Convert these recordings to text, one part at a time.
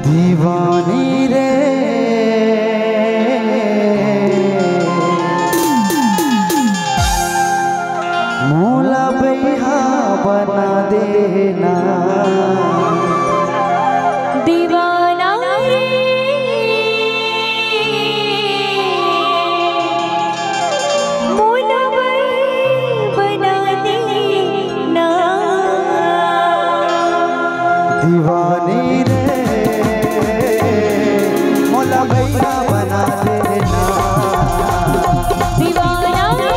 दीवानी रे मौला भैया बना देना दीवाना रे मौला भैया बना देना दीवानी रे मौला भैया बना देना दीवाना रे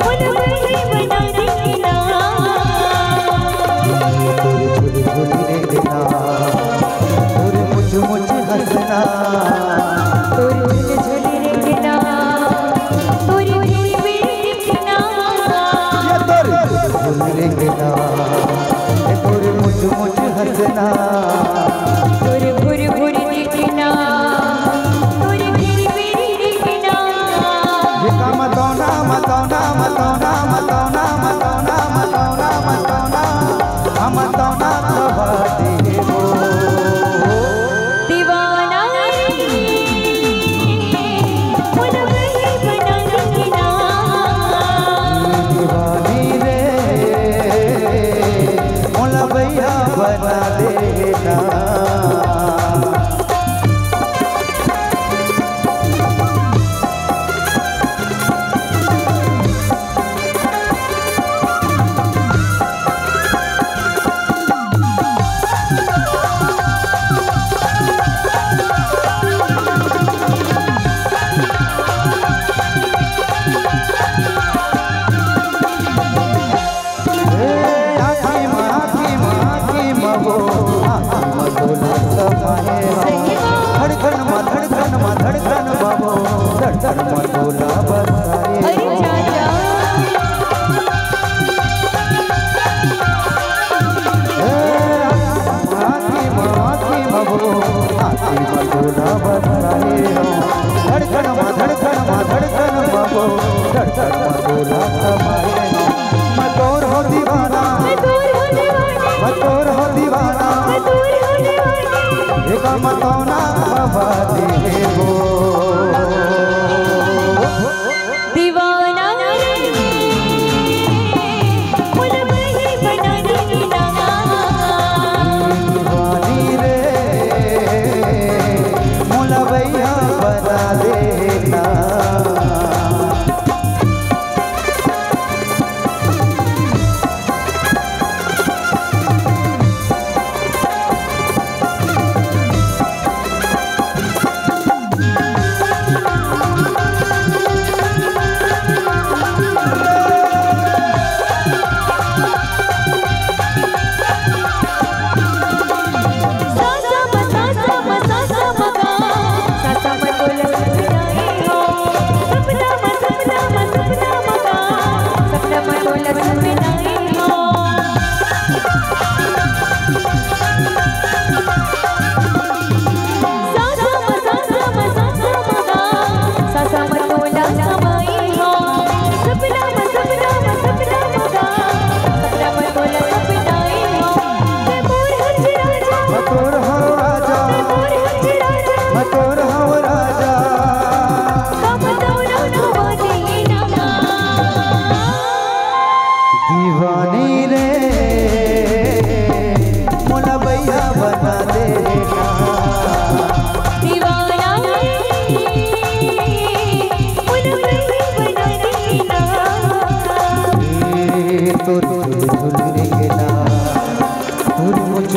मौला भैया बना देना तोरे मुझ हंसना तोरे झुले देखना तोरे भी देखना तोरे मुझ हंसना तोरे भुर देखना तोरे भी देखना ये का मतौना मतौना मतौना मतौना मतौना मतौना मतौना मतौना खबा देबो दीवाना रे मौला भैया बना देना दीवानी रे मौला भैया बना देना धड़कन बाबो धड़कन मटोला बरसाए अरे चाचा आखी बाबो आखी मटोला बरसाए धड़कन बाबो धड़कन मटोला समाए मटोर हो दीवाना मटोर हो दीवाना एक मतौना खबा देबो दीवाना रे मौला भैया बना देना दीवानी रे मौला भैया बना देना दीवानी रे मौला भैया बना देना दीवाना रे मौला भैया बना देना तोरे झुलने के ना तोरे मुझ